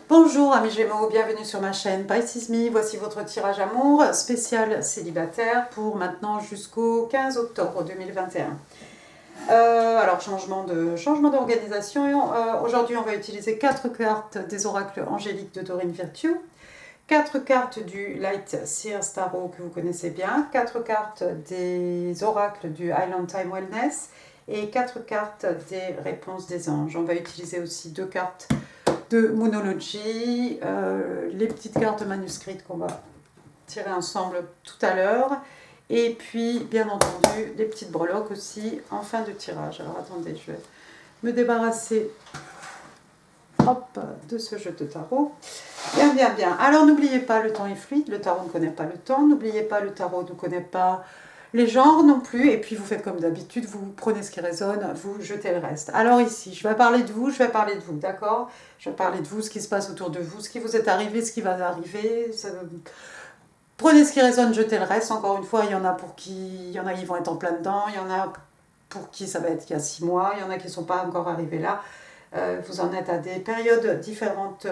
Bonjour amis Gémeaux, bienvenue sur ma chaîne Pisces Me. Voici votre tirage amour spécial célibataire pour maintenant jusqu'au 15 octobre 2021. Alors changement d'organisation. Aujourd'hui on va utiliser 4 cartes des oracles angéliques de Dorine Virtue, 4 cartes du Light Seers Tarot que vous connaissez bien, 4 cartes des oracles du Island Time Wellness et 4 cartes des réponses des anges. On va utiliser aussi 2 cartes de Moonology, les petites cartes manuscrites qu'on va tirer ensemble tout à l'heure, et puis bien entendu les petites breloques aussi en fin de tirage. Alors attendez, je vais me débarrasser de ce jeu de tarot. Bien. Alors n'oubliez pas, le temps est fluide, le tarot ne connaît pas le temps, n'oubliez pas, le tarot ne connaît pas les genres non plus, et puis vous faites comme d'habitude, vous prenez ce qui résonne, vous jetez le reste. Alors ici, je vais parler de vous, d'accord? Je vais parler de vous, ce qui se passe autour de vous, ce qui vous est arrivé, ce qui va arriver. Prenez ce qui résonne, jetez le reste. Encore une fois, il y en a qui vont être en plein dedans, il y en a pour qui ça va être il y a 6 mois, il y en a qui ne sont pas encore arrivés là. Vous en êtes à des périodes différentes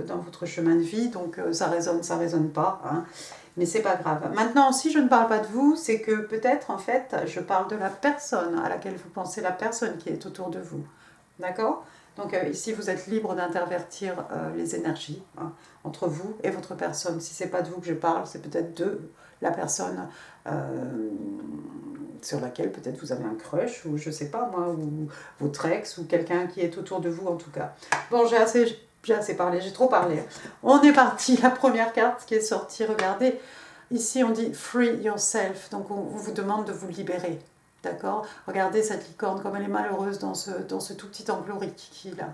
dans votre chemin de vie, donc ça résonne pas, hein. Mais c'est pas grave. Maintenant, si je ne parle pas de vous, c'est que peut-être en fait, je parle de la personne à laquelle vous pensez, la personne qui est autour de vous. D'accord? Donc ici, vous êtes libre d'intervertir les énergies, hein, entre vous et votre personne. Si c'est pas de vous que je parle, c'est peut-être de la personne sur laquelle peut-être vous avez un crush, ou je sais pas moi, ou votre ex, ou quelqu'un qui est autour de vous en tout cas. Bon, j'ai assez parlé, j'ai trop parlé. On est parti, la première carte qui est sortie, regardez. Ici, on dit « free yourself », donc on vous demande de vous libérer. D'accord? Regardez cette licorne, comme elle est malheureuse dans ce tout petit enclos qui là.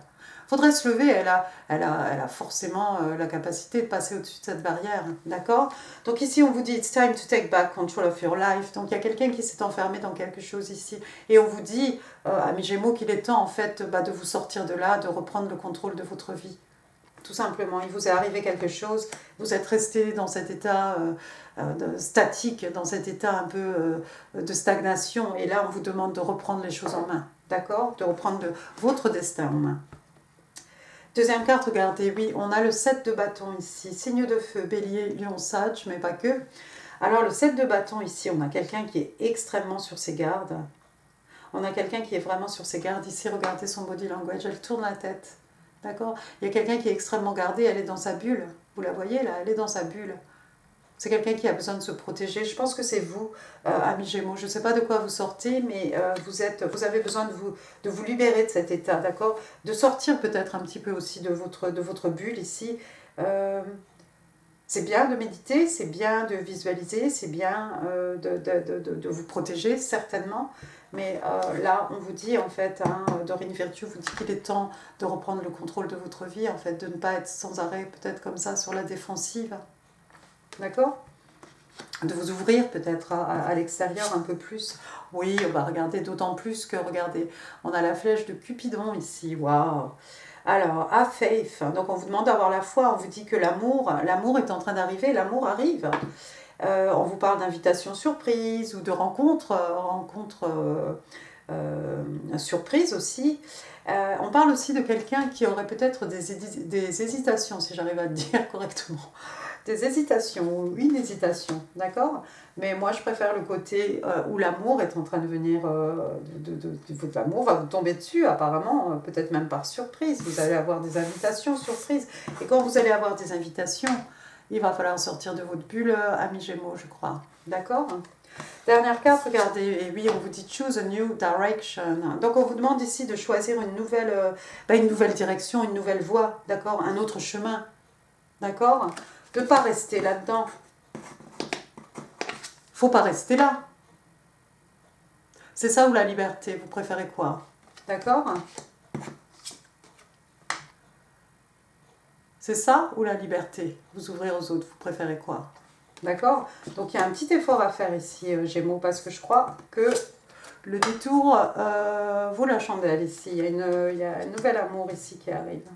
Faudrait se lever, elle a forcément la capacité de passer au-dessus de cette barrière. D'accord? Donc ici, on vous dit « it's time to take back control of your life ». Donc il y a quelqu'un qui s'est enfermé dans quelque chose ici. Et on vous dit, amis Gémeaux, qu'il est temps en fait de vous sortir de là, de reprendre le contrôle de votre vie. Tout simplement, il vous est arrivé quelque chose, vous êtes resté dans cet état statique, dans cet état un peu de stagnation, et là on vous demande de reprendre les choses en main, d'accord? De reprendre votre destin en main. Deuxième carte, regardez, oui, on a le 7 de bâton ici, signe de feu, bélier, lion, sage, mais pas que. Alors le 7 de bâton ici, on a quelqu'un qui est extrêmement sur ses gardes. On a quelqu'un qui est vraiment sur ses gardes ici, regardez son body language, elle tourne la tête. D'accord? Il y a quelqu'un qui est extrêmement gardé, elle est dans sa bulle. Vous la voyez là, elle est dans sa bulle. C'est quelqu'un qui a besoin de se protéger. Je pense que c'est vous, amis Gémeaux. Je ne sais pas de quoi vous sortez, mais vous avez besoin de vous libérer de cet état, d'accord? De sortir peut-être un petit peu aussi de votre bulle ici. C'est bien de méditer, c'est bien de visualiser, c'est bien de vous protéger, certainement. Mais là, on vous dit, en fait, hein, Dorine Virtue vous dit qu'il est temps de reprendre le contrôle de votre vie, en fait, de ne pas être sans arrêt, peut-être comme ça, sur la défensive. D'accord? De vous ouvrir peut-être à l'extérieur un peu plus. Oui, on va regarder d'autant plus que, regardez, on a la flèche de Cupidon ici, waouh! Alors, à faith, donc on vous demande d'avoir la foi, on vous dit que l'amour est en train d'arriver, l'amour arrive. On vous parle d'invitation surprise ou de rencontre surprise aussi. On parle aussi de quelqu'un qui aurait peut-être des hésitations, si j'arrive à le dire correctement. Des hésitations ou une hésitation, d'accord? Mais moi, je préfère le côté où l'amour est en train de venir, l'amour va vous tomber dessus, apparemment, peut-être même par surprise. Vous allez avoir des invitations surprises. Et quand vous allez avoir des invitations, il va falloir sortir de votre bulle, amis Gémeaux, je crois. D'accord? Dernière carte, regardez, et oui, on vous dit « choose a new direction ». Donc, on vous demande ici de choisir une nouvelle direction, une nouvelle voie, d'accord? Un autre chemin, d'accord? De ne pas rester là-dedans. Faut pas rester là. C'est ça ou la liberté? Vous préférez quoi? D'accord? C'est ça ou la liberté? Vous ouvrir aux autres, vous préférez quoi? D'accord? Donc il y a un petit effort à faire ici, Gémeaux, parce que je crois que le détour vaut la chandelle ici. Il y a un nouvel amour ici qui arrive.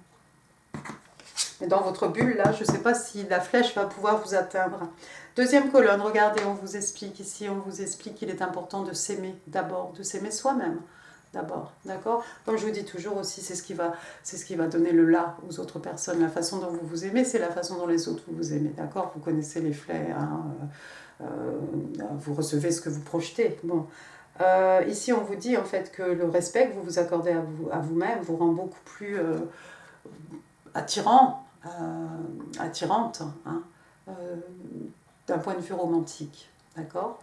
Mais dans votre bulle, là, je ne sais pas si la flèche va pouvoir vous atteindre. Deuxième colonne, regardez, on vous explique ici, on vous explique qu'il est important de s'aimer d'abord, de s'aimer soi-même. d'abord, d'accord? Comme je vous dis toujours aussi, c'est ce qui va donner le là aux autres personnes. La façon dont vous vous aimez, c'est la façon dont les autres vous aimez, d'accord? Vous connaissez les flairs, hein, vous recevez ce que vous projetez. Bon. Ici, on vous dit en fait que le respect que vous vous accordez à vous-même vous rend beaucoup plus attirant, attirante, hein, d'un point de vue romantique, d'accord?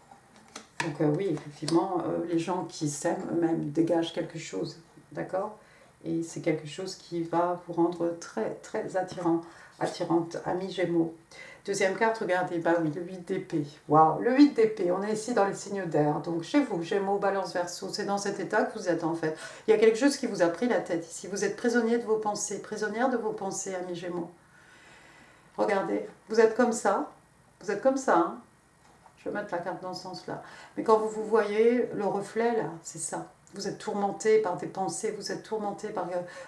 Donc oui, effectivement, les gens qui s'aiment eux-mêmes dégagent quelque chose, d'accord? Et c'est quelque chose qui va vous rendre très, très attirant, attirante, ami Gémeaux. Deuxième carte, regardez, bah oui, le 8 d'épée. Waouh, le 8 d'épée, on est ici dans les signes d'air. Donc chez vous, Gémeaux, Balance, Verseau, c'est dans cet état que vous êtes en fait. Il y a quelque chose qui vous a pris la tête ici. Vous êtes prisonnier de vos pensées, prisonnière de vos pensées, ami Gémeaux. Regardez, vous êtes comme ça. Vous êtes comme ça, hein. Je vais mettre la carte dans ce sens-là. Mais quand vous voyez le reflet, là, c'est ça. Vous êtes tourmenté par des pensées, vous êtes tourmenté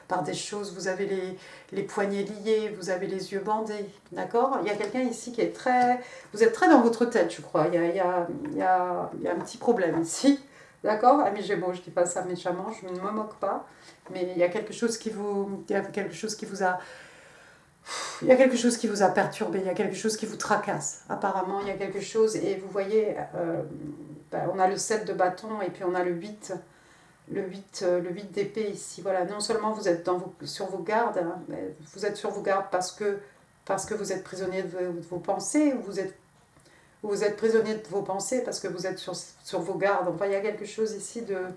par des choses, vous avez les poignets liés, vous avez les yeux bandés, d'accord? Il y a quelqu'un ici qui est très... Vous êtes très dans votre tête, je crois. Il y a un petit problème ici, d'accord? Ami Gémeaux, je ne dis pas ça méchamment, je ne me moque pas. Mais il y a quelque chose qui vous... Il y a quelque chose qui vous a... Il y a quelque chose qui vous a perturbé, il y a quelque chose qui vous tracasse. Apparemment, il y a quelque chose, et vous voyez, on a le 7 de bâton et puis on a le 8 d'épée ici. Voilà, non seulement vous êtes sur vos gardes, hein, mais vous êtes sur vos gardes parce que vous êtes prisonnier de vos pensées, ou vous êtes prisonnier de vos pensées parce que vous êtes sur vos gardes. Enfin, il y a quelque chose ici d'un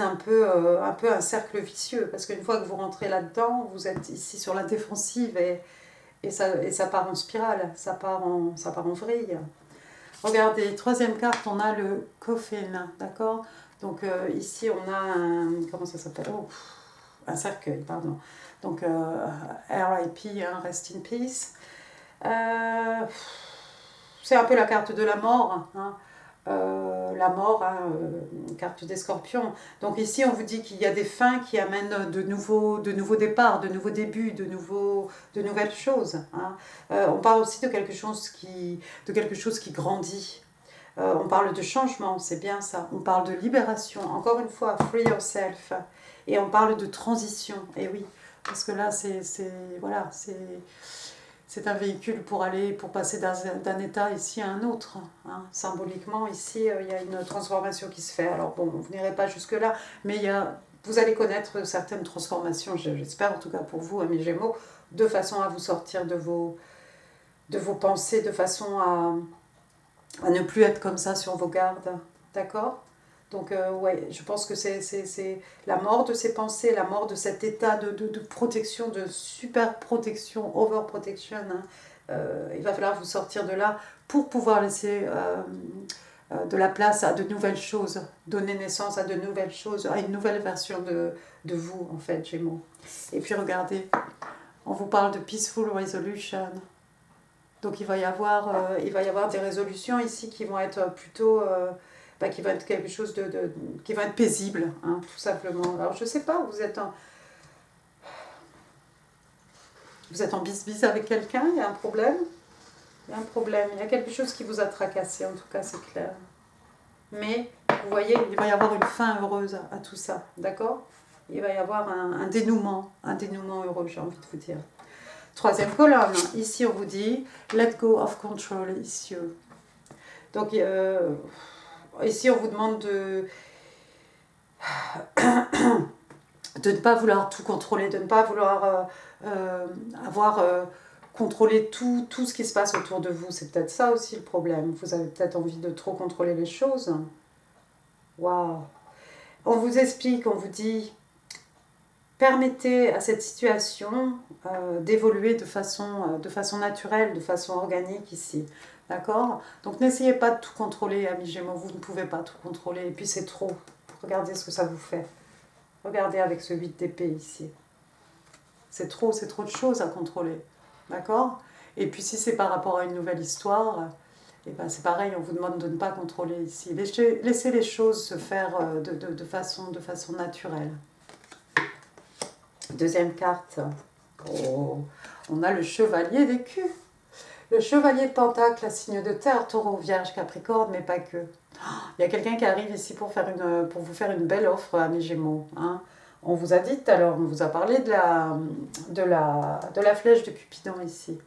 un peu un cercle vicieux, parce qu'une fois que vous rentrez là-dedans, vous êtes ici sur la défensive et ça part en spirale, ça part en vrille. Regardez, troisième carte, on a le coffin, d'accord? Donc ici, on a un... Comment ça s'appelle? Un cercueil, pardon. Donc RIP, hein, Rest in Peace. C'est un peu la carte de la mort, hein. La mort, hein, carte des scorpions. Donc ici, on vous dit qu'il y a des fins qui amènent de nouveaux départs, de nouveaux débuts, de nouvelles choses, hein. On parle aussi de quelque chose qui grandit. On parle de changement, c'est bien ça. On parle de libération, encore une fois, free yourself. Et on parle de transition, et oui, parce que là, c'est un véhicule pour passer d'un état ici à un autre, hein. Symboliquement, ici, il y a une transformation qui se fait. Alors bon, vous n'irez pas jusque-là, mais vous allez connaître certaines transformations, j'espère en tout cas pour vous, amis Gémeaux, de façon à vous sortir de vos pensées, de façon à ne plus être comme ça sur vos gardes, d'accord? Donc ouais, je pense que c'est la mort de ces pensées, la mort de cet état de protection, de super protection, over protection, hein. Il va falloir vous sortir de là pour pouvoir laisser de la place à de nouvelles choses, donner naissance à de nouvelles choses, à une nouvelle version de vous, en fait, Gémeaux. Et puis regardez, on vous parle de peaceful resolution. Donc il va y avoir des résolutions ici qui vont être plutôt... qui va être quelque chose qui va être paisible, hein, tout simplement. Alors je sais pas, vous êtes en bis-bis avec quelqu'un, il y a un problème? Il y a un problème, il y a quelque chose qui vous a tracassé, en tout cas c'est clair. Mais, vous voyez, il va y avoir une fin heureuse à tout ça, d'accord? Il va y avoir un dénouement heureux, j'ai envie de vous dire. Troisième colonne, ici on vous dit « Let go of control issue ». Donc, ici on vous demande de ne pas vouloir tout contrôler, de ne pas vouloir contrôler tout ce qui se passe autour de vous. C'est peut-être ça aussi le problème. Vous avez peut-être envie de trop contrôler les choses. Waouh! On vous explique, on vous dit, permettez à cette situation d'évoluer de façon naturelle, de façon organique ici. D'accord? Donc n'essayez pas de tout contrôler, amis Gémeaux, vous ne pouvez pas tout contrôler, et puis c'est trop. Regardez ce que ça vous fait. Regardez avec ce 8 d'épée ici. C'est trop de choses à contrôler. D'accord? Et puis si c'est par rapport à une nouvelle histoire, et ben c'est pareil, on vous demande de ne pas contrôler ici. Laissez les choses se faire de façon naturelle. Deuxième carte. Oh, on a le chevalier d'écus. Le chevalier de Pentacle, signe de terre, taureau, vierge, capricorne, mais pas que. Il Il y a quelqu'un qui arrive ici pour vous faire une belle offre, mes Gémeaux. Hein. On vous a dit tout à l'heure, on vous a parlé de la flèche de Cupidon ici.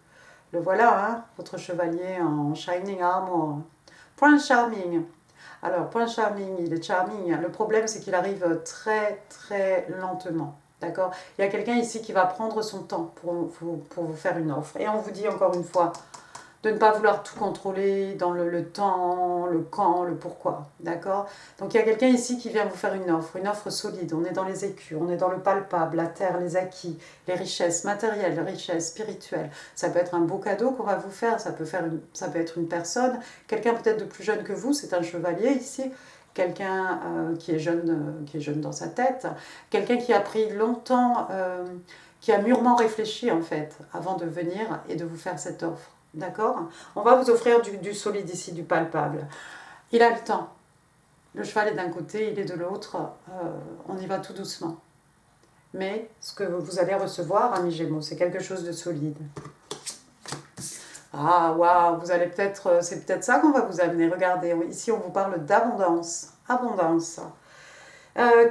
Le voilà, hein, votre chevalier en Shining Armor. Prince Charming. Alors, Prince Charming, il est charming. Le problème, c'est qu'il arrive très, très lentement. D'accord? Il y a quelqu'un ici qui va prendre son temps pour vous faire une offre. Et on vous dit encore une fois, de ne pas vouloir tout contrôler dans le temps, le quand, le pourquoi, d'accord? Donc il y a quelqu'un ici qui vient vous faire une offre solide, on est dans les écus, on est dans le palpable, la terre, les acquis, les richesses matérielles, les richesses spirituelles. Ça peut être un beau cadeau qu'on va vous faire, ça peut être une personne, quelqu'un peut-être de plus jeune que vous, c'est un chevalier ici, quelqu'un qui est jeune dans sa tête, quelqu'un qui a pris longtemps, qui a mûrement réfléchi en fait, avant de venir et de vous faire cette offre. D'accord? On va vous offrir du solide ici, du palpable. Il a le temps. Le cheval est d'un côté, il est de l'autre. On y va tout doucement. Mais ce que vous allez recevoir, amis Gémeaux, c'est quelque chose de solide. Ah, waouh, c'est peut-être ça qu'on va vous amener. Regardez, ici on vous parle d'abondance. Abondance.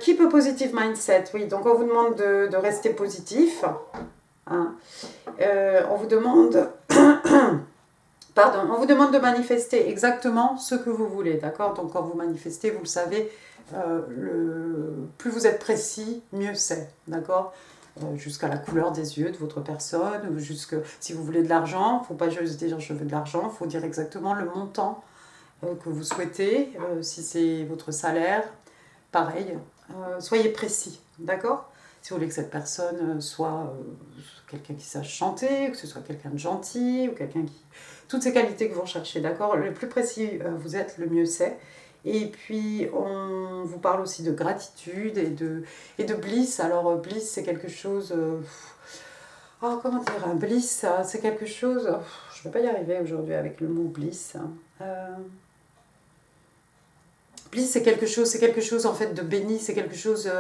Keep a positive mindset. Oui, donc on vous demande de rester positif. Hein. On vous demande... Pardon, on vous demande de manifester exactement ce que vous voulez, d'accord? Donc quand vous manifestez, vous le savez, plus vous êtes précis, mieux c'est, d'accord? Jusqu'à la couleur des yeux de votre personne, si vous voulez de l'argent, il ne faut pas juste dire je veux de l'argent, il faut dire exactement le montant que vous souhaitez, si c'est votre salaire, pareil, soyez précis, d'accord? Si vous voulez que cette personne soit quelqu'un qui sache chanter, que ce soit quelqu'un de gentil, ou quelqu'un qui... Toutes ces qualités que vous recherchez, d'accord? Le plus précis vous êtes, le mieux c'est. Et puis, on vous parle aussi de gratitude et de bliss. Alors, bliss, c'est quelque chose... comment dire? Bliss, c'est quelque chose... je ne vais pas y arriver aujourd'hui avec le mot bliss. Bliss, c'est quelque chose en fait de béni, c'est quelque chose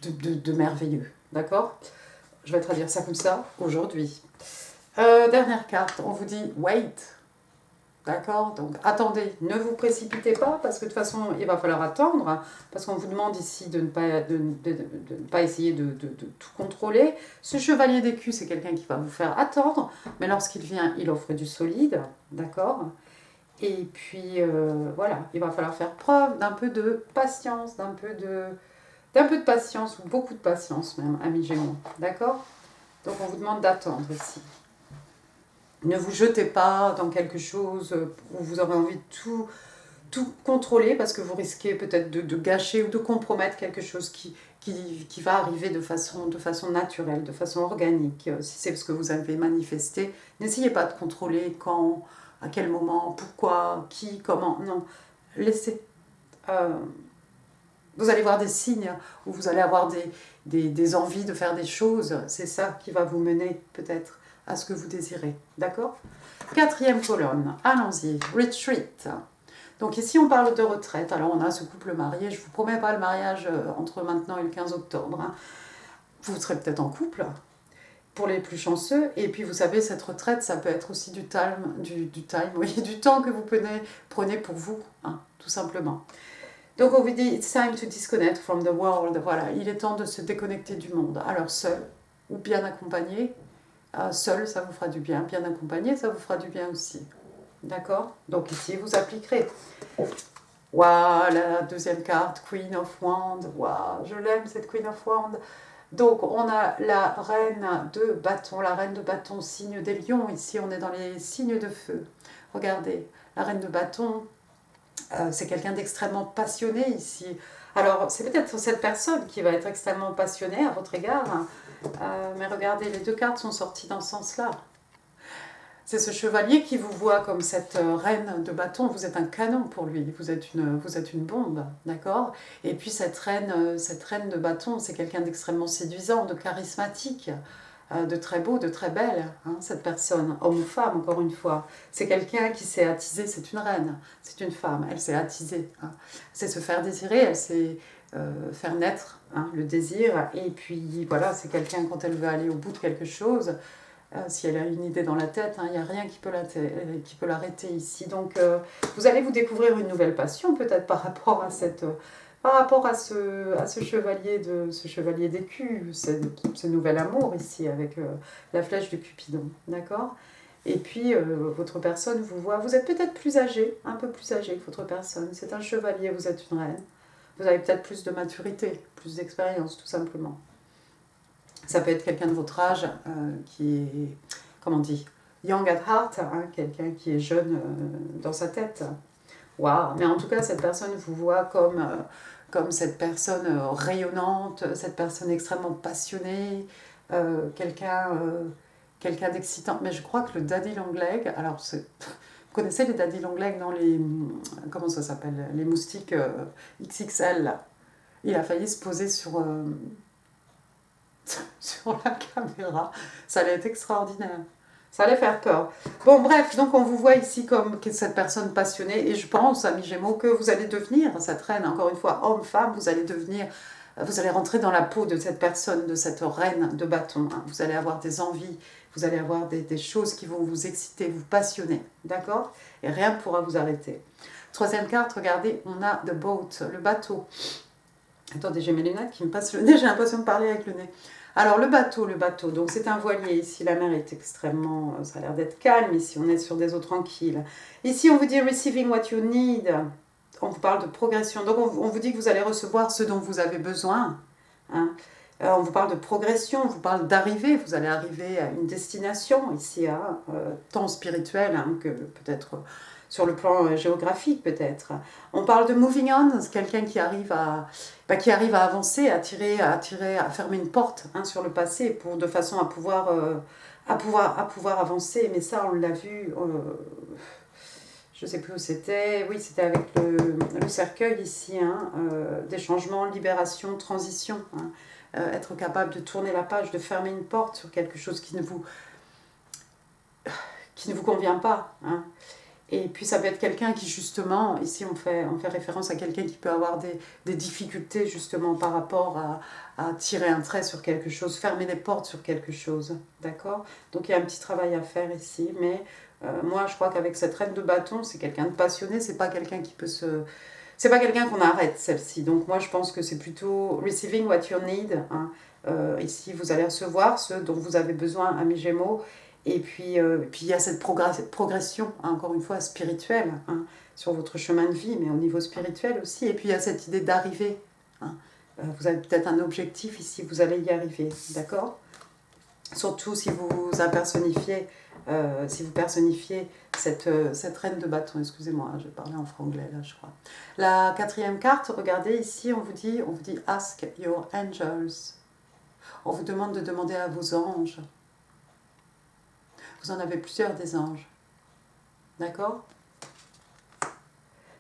de merveilleux, d'accord? Je vais traduire ça comme ça aujourd'hui. Dernière carte, on vous dit wait, d'accord? Donc attendez, ne vous précipitez pas parce que de toute façon il va falloir attendre parce qu'on vous demande ici de ne pas essayer de tout contrôler. Ce chevalier d'écu, c'est quelqu'un qui va vous faire attendre, mais lorsqu'il vient, il offre du solide, d'accord? Et puis voilà, il va falloir faire preuve d'un peu de patience, d'un peu de patience, ou beaucoup de patience même, amis Gémeaux, d'accord? Donc on vous demande d'attendre ici. Ne vous jetez pas dans quelque chose où vous aurez envie de tout contrôler parce que vous risquez peut-être de gâcher ou de compromettre quelque chose qui va arriver de façon naturelle, de façon organique. Si c'est ce que vous avez manifesté, n'essayez pas de contrôler quand, à quel moment, pourquoi, qui, comment. Non, laissez. Vous allez voir des signes où vous allez avoir des envies de faire des choses. C'est ça qui va vous mener peut-être à ce que vous désirez. D'accord? Quatrième colonne, allons-y. Retreat. Donc ici, on parle de retraite. Alors, on a ce couple marié. Je ne vous promets pas le mariage entre maintenant et le 15 octobre. Hein. Vous serez peut-être en couple, pour les plus chanceux. Et puis, vous savez, cette retraite, ça peut être aussi du temps que vous prenez pour vous, hein, tout simplement. Donc, on vous dit, it's time to disconnect from the world. Voilà, il est temps de se déconnecter du monde. Alors, seul ou bien accompagné. Seul, ça vous fera du bien. Bien accompagné, ça vous fera du bien aussi. D'accord? Donc ici, vous appliquerez. Waouh, la deuxième carte, Queen of Wands. Waouh, je l'aime cette Queen of Wands. Donc, on a la reine de bâton. La reine de bâton, signe des lions. Ici, on est dans les signes de feu. Regardez, la reine de bâton, c'est quelqu'un d'extrêmement passionné ici. Alors, c'est peut-être cette personne qui va être extrêmement passionnée à votre égard. Mais regardez, les deux cartes sont sorties dans ce sens-là. C'est ce chevalier qui vous voit comme cette reine de bâton. Vous êtes un canon pour lui. Vous êtes une bombe, d'accord? Et puis cette reine de bâton, c'est quelqu'un d'extrêmement séduisant, de charismatique, de très beau, de très belle, hein, cette personne, homme ou femme, encore une fois. C'est quelqu'un qui s'est attisé, c'est une reine, c'est une femme, elle s'est attisée. Hein. C'est se faire désirer, elle s'est faire naître, hein, le désir. Et puis voilà, c'est quelqu'un, quand elle veut aller au bout de quelque chose, si elle a une idée dans la tête, il n'y a rien qui peut l'arrêter ici. Donc, vous allez vous découvrir une nouvelle passion, peut-être par rapport à ce chevalier d'écu, ce nouvel amour ici, avec la flèche de Cupidon, d'accord? Et puis, votre personne vous voit, vous êtes peut-être plus âgé, un peu plus âgé que votre personne. C'est un chevalier, vous êtes une reine. Vous avez peut-être plus de maturité, plus d'expérience, tout simplement. Ça peut être quelqu'un de votre âge qui est, comment on dit, young at heart, quelqu'un qui est jeune dans sa tête. Waouh! Mais en tout cas, cette personne vous voit comme cette personne rayonnante, cette personne extrêmement passionnée, quelqu'un d'excitant. Mais je crois que le daddy long leg, alors vous connaissez les daddy long leg dans les, comment ça s'appelle, les moustiques XXL là. Il a failli se poser sur la caméra. Ça allait être extraordinaire. Ça allait faire peur. Bon, bref, donc on vous voit ici comme cette personne passionnée. Et je pense, amis Gémeaux, que vous allez devenir cette reine, encore une fois, homme, femme, vous allez rentrer dans la peau de cette personne, de cette reine de bâton. Vous allez avoir des envies, vous allez avoir des choses qui vont vous exciter, vous passionner. D'accord? Et rien ne pourra vous arrêter. Troisième carte, regardez, on a the boat, le bateau. Attendez, j'ai mes lunettes qui me passent le nez, j'ai l'impression de parler avec le nez. Alors, le bateau, donc c'est un voilier. Ici, la mer est extrêmement... Ça a l'air d'être calme ici, on est sur des eaux tranquilles. Ici, on vous dit « receiving what you need ». On vous parle de progression. Donc, on vous dit que vous allez recevoir ce dont vous avez besoin. On vous parle de progression, on vous parle d'arrivée. Vous allez arriver à une destination ici, tant spirituelle que peut-être... sur le plan géographique peut-être. On parle de moving on, c'est quelqu'un qui arrive à avancer, à fermer une porte sur le passé de façon à pouvoir avancer. Mais ça, on l'a vu, je ne sais plus où c'était, oui, c'était avec le cercueil ici, des changements, libération, transition. Être capable de tourner la page, de fermer une porte sur quelque chose qui ne vous convient pas. Et puis ça peut être quelqu'un qui justement, ici on fait référence à quelqu'un qui peut avoir des difficultés justement par rapport à tirer un trait sur quelque chose, fermer les portes sur quelque chose, d'accord? Donc il y a un petit travail à faire ici, mais moi je crois qu'avec cette reine de bâton, c'est quelqu'un de passionné, c'est pas quelqu'un qui peut c'est pas quelqu'un qu'on arrête celle-ci, donc moi je pense que c'est plutôt receiving what you need, ici vous allez recevoir ce dont vous avez besoin, amis Gémeaux. Et puis il y a cette progression, encore une fois, spirituelle, sur votre chemin de vie, mais au niveau spirituel aussi. Et puis il y a cette idée d'arriver. Vous avez peut-être un objectif ici, vous allez y arriver, d'accord? Surtout si vous personnifiez cette reine de bâton. Excusez-moi, je vais parler en franglais là, je crois. La quatrième carte, regardez ici, on vous dit « Ask your angels ». On vous demande de demander à vos anges. Vous en avez plusieurs des anges. D'accord?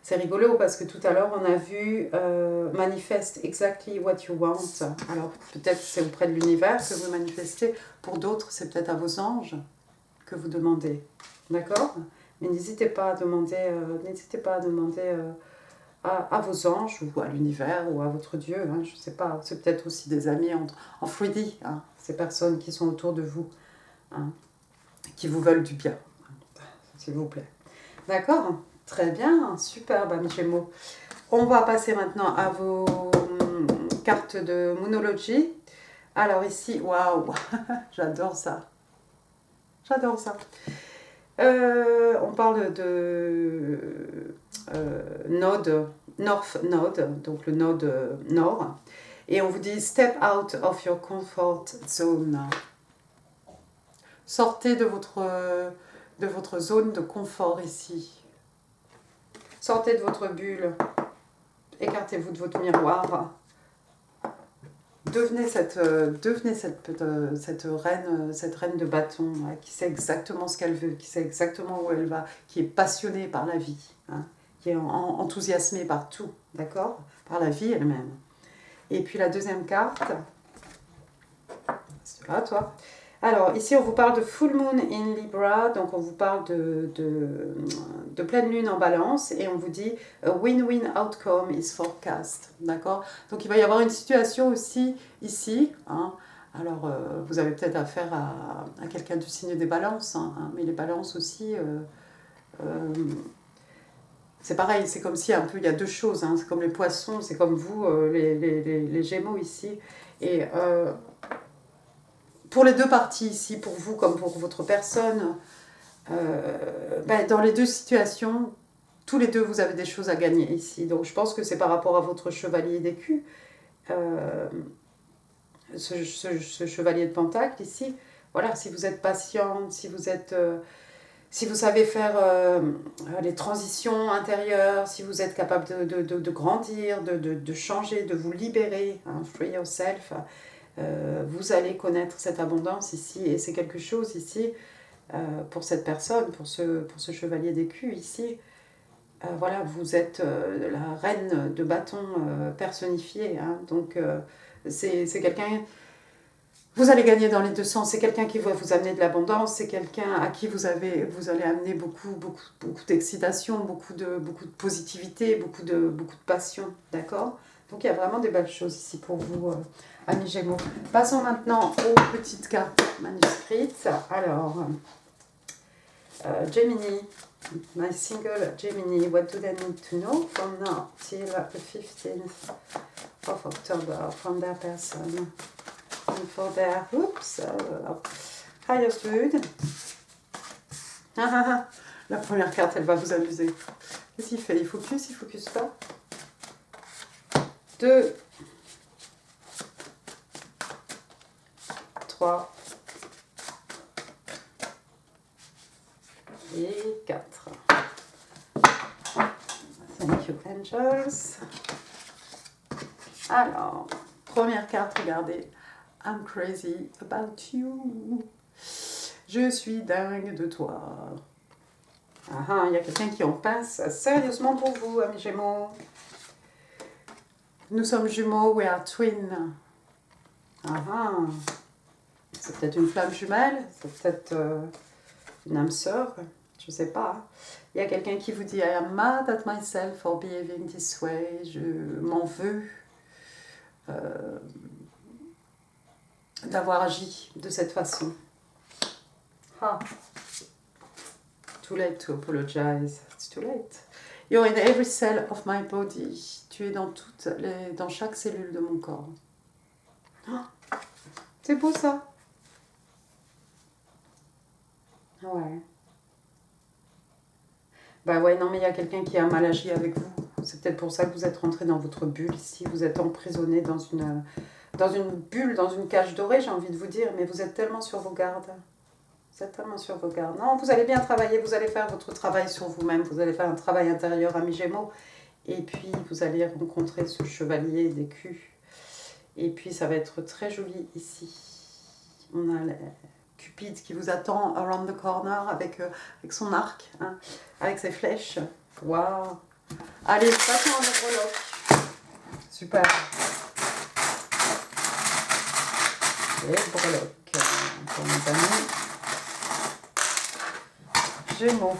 C'est rigolo parce que tout à l'heure, on a vu manifeste exactly what you want. Alors, peut-être c'est auprès de l'univers que vous manifestez. Pour d'autres, c'est peut-être à vos anges que vous demandez. D'accord? Mais n'hésitez pas à demander, à vos anges ou à l'univers ou à votre Dieu. Je ne sais pas. C'est peut-être aussi des amis en 3D. Ces personnes qui sont autour de vous. Qui vous veulent du bien, s'il vous plaît. D'accord? Très bien, superbe, amis Gémeaux. On va passer maintenant à vos cartes de Moonology. Alors ici, waouh, j'adore ça. J'adore ça. On parle de node, North Node, donc le node nord. Et on vous dit « Step out of your comfort zone ». Sortez de votre zone de confort ici. Sortez de votre bulle. Écartez-vous de votre miroir. Devenez cette reine de bâton qui sait exactement ce qu'elle veut, qui sait exactement où elle va, qui est passionnée par la vie, qui est enthousiasmée par tout, d'accord? Par la vie elle-même. Et puis la deuxième carte, c'est là, toi. Alors, ici, on vous parle de Full Moon in Libra, donc on vous parle de pleine lune en balance, et on vous dit « A win-win outcome is forecast ». D'accord? Donc, il va y avoir une situation aussi, ici, Alors, vous avez peut-être affaire à quelqu'un du signe des balances, mais les balances aussi, c'est pareil, c'est comme si un peu, il y a deux choses, c'est comme les poissons, c'est comme vous, les gémeaux ici. Et pour les deux parties ici, pour vous comme pour votre personne, dans les deux situations, tous les deux, vous avez des choses à gagner ici. Donc, je pense que c'est par rapport à votre chevalier d'écu, ce chevalier de pentacle ici. Voilà, si vous êtes patiente, si vous savez faire les transitions intérieures, si vous êtes capable de grandir, de changer, de vous libérer, free yourself, vous allez connaître cette abondance ici. Et c'est quelque chose ici, pour cette personne, pour ce chevalier d'écu ici. Voilà, vous êtes la reine de bâton personnifiée. Donc, c'est quelqu'un... Vous allez gagner dans les deux sens. C'est quelqu'un qui va vous amener de l'abondance. C'est quelqu'un à qui vous allez amener beaucoup d'excitation, beaucoup de positivité, beaucoup de passion. D'accord? Donc, il y a vraiment des belles choses ici pour vous, amis Gémeaux. Passons maintenant aux petites cartes manuscrites. Alors, Gemini, my single Gemini, what do they need to know from now till the 15th of October from their person and for their highest good? La première carte, elle va vous amuser. Qu'est-ce qu'il fait? Il focus pas. 2, 3 et 4. Thank you, angels. Alors, première carte, regardez. I'm crazy about you. Je suis dingue de toi. Il y a quelqu'un qui en pince sérieusement pour vous, amis Gémeaux. Nous sommes jumeaux, we are twin. C'est peut-être une flamme jumelle, c'est peut-être une âme sœur, je sais pas. Il y a quelqu'un qui vous dit I am mad at myself for behaving this way. Je m'en veux d'avoir agi de cette façon. Too late to apologize. It's too late. You're in every cell of my body. Tu es dans chaque cellule de mon corps. C'est beau ça. Ouais. Ouais, non, mais il y a quelqu'un qui a mal agi avec vous. C'est peut-être pour ça que vous êtes rentré dans votre bulle ici. Vous êtes emprisonné dans une bulle, dans une cage dorée, j'ai envie de vous dire. Mais vous êtes tellement sur vos gardes. Vous êtes tellement sur vos gardes. Non, vous allez bien travailler. Vous allez faire votre travail sur vous-même. Vous allez faire un travail intérieur, amis Gémeaux. Et puis, vous allez rencontrer ce chevalier d'écu. Et puis, ça va être très joli ici. On a Cupid qui vous attend around the corner avec son arc, avec ses flèches. Waouh! Allez, passons en breloque. Super. Et breloque pour mes amis Gémeaux.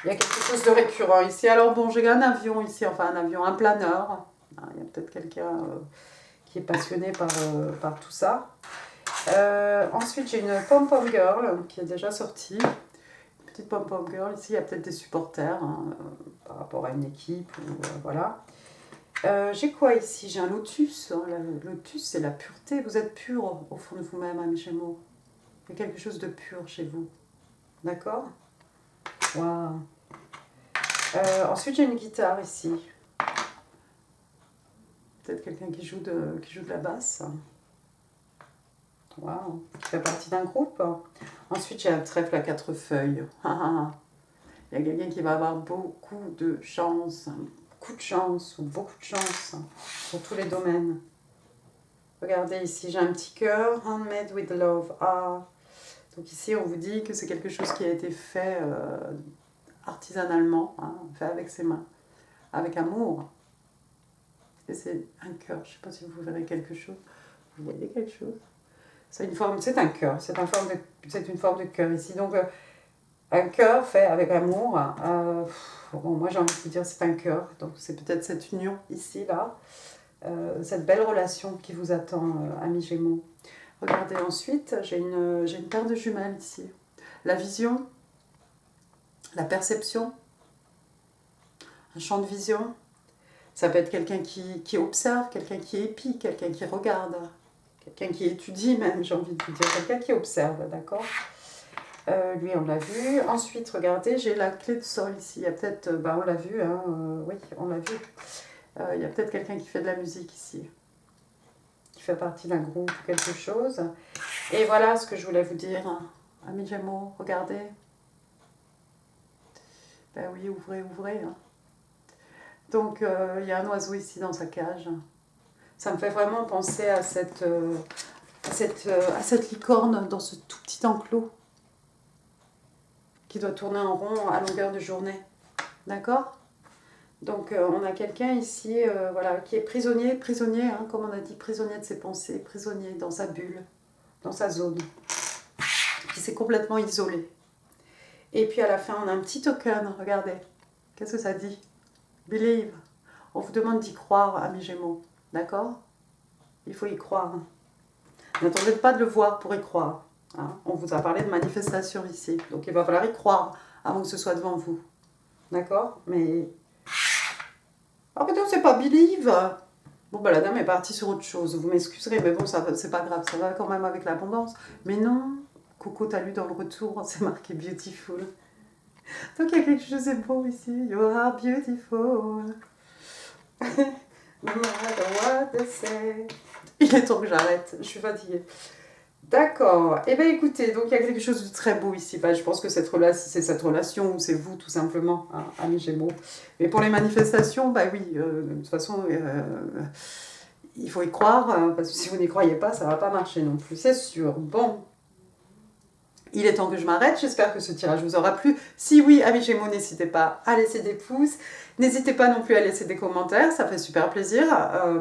Il y a quelque chose de récurrent ici. Alors bon, j'ai un avion ici, un planeur. Il y a peut-être quelqu'un qui est passionné par tout ça. Ensuite, j'ai une pom-pom girl qui est déjà sortie. Une petite pom-pom girl. Ici, il y a peut-être des supporters par rapport à une équipe. Voilà. J'ai quoi ici? J'ai un lotus. Le lotus, c'est la pureté. Vous êtes pur au fond de vous-même, amis Gémeaux. Il y a quelque chose de pur chez vous. D'accord? Waouh. Ensuite, j'ai une guitare ici. Peut-être quelqu'un qui joue de la basse. Waouh. Qui fait partie d'un groupe. Ensuite, j'ai un trèfle à 4 feuilles. Il y a quelqu'un qui va avoir beaucoup de chance. Beaucoup de chance ou beaucoup de chance pour tous les domaines. Regardez ici, j'ai un petit cœur. Handmade with love. Donc ici, on vous dit que c'est quelque chose qui a été fait artisanalement, fait avec ses mains, avec amour. Et c'est un cœur. Je ne sais pas si vous verrez quelque chose. Vous voyez quelque chose? C'est un cœur. C'est une forme de cœur ici. Donc, un cœur fait avec amour. Moi, j'ai envie de vous dire c'est un cœur. Donc, c'est peut-être cette union ici, là. cette belle relation qui vous attend, amis Gémeaux. Regardez ensuite, j'ai une paire de jumelles ici. La vision, la perception, un champ de vision. Ça peut être quelqu'un qui observe, quelqu'un qui épie, quelqu'un qui regarde, quelqu'un qui étudie même, j'ai envie de vous dire, quelqu'un qui observe, d'accord. Lui, on l'a vu. Ensuite, regardez, j'ai la clé de sol ici. Il y a peut-être, on l'a vu, hein, oui, on l'a vu. Il y a peut-être quelqu'un qui fait de la musique ici, qui fait partie d'un groupe ou quelque chose. Et voilà ce que je voulais vous dire. Amis Gémeaux, regardez. Ben oui, ouvrez, ouvrez. Hein. Donc, il y a un oiseau ici dans sa cage. Ça me fait vraiment penser à cette licorne dans ce tout petit enclos qui doit tourner en rond à longueur de journée. D'accord? Donc on a quelqu'un ici voilà, qui est prisonnier, hein, comme on a dit, prisonnier de ses pensées, prisonnier dans sa bulle, dans sa zone, qui s'est complètement isolé. Et puis à la fin, on a un petit token, regardez. Qu'est-ce que ça dit? Believe. On vous demande d'y croire, amis Gémeaux. D'accord? Il faut y croire. N'attendez pas de le voir pour y croire. Hein. On vous a parlé de manifestation ici. Donc il va falloir y croire avant que ce soit devant vous. D'accord? Mais... Ah mais non, c'est pas believe. Bon, bah la dame est partie sur autre chose. Vous m'excuserez, mais bon, c'est pas grave. Ça va quand même avec l'abondance. Mais non, Coco, t'as lu dans le retour, c'est marqué beautiful. Donc il y a quelque chose de beau ici. You are beautiful. No matter what they say. Il est temps que j'arrête. Je suis fatiguée. D'accord. Eh bien, écoutez, donc il y a quelque chose de très beau ici. Bah, je pense que c'est cette relation ou c'est vous, tout simplement, hein, amis Gémeaux. Mais pour les manifestations, bah oui, de toute façon, il faut y croire, parce que si vous n'y croyez pas, ça ne va pas marcher non plus, c'est sûr. Bon, il est temps que je m'arrête. J'espère que ce tirage vous aura plu. Si oui, amis Gémeaux, n'hésitez pas à laisser des pouces. N'hésitez pas non plus à laisser des commentaires, ça fait super plaisir.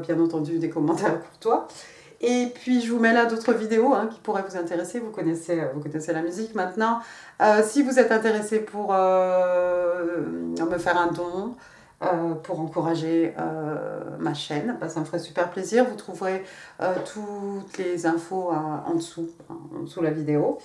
Bien entendu, des commentaires courtois. Et puis je vous mets là d'autres vidéos hein, qui pourraient vous intéresser. Vous connaissez la musique maintenant. Si vous êtes intéressé pour me faire un don, pour encourager ma chaîne, bah, ça me ferait super plaisir. Vous trouverez toutes les infos en dessous la vidéo.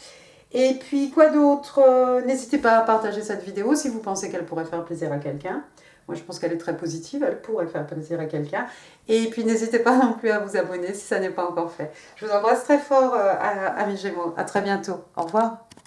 Et puis quoi d'autre? N'hésitez pas à partager cette vidéo si vous pensez qu'elle pourrait faire plaisir à quelqu'un. Moi, je pense qu'elle est très positive, elle pourrait faire plaisir à quelqu'un. Et puis, n'hésitez pas non plus à vous abonner si ça n'est pas encore fait. Je vous embrasse très fort, amis Gémeaux. À très bientôt. Au revoir.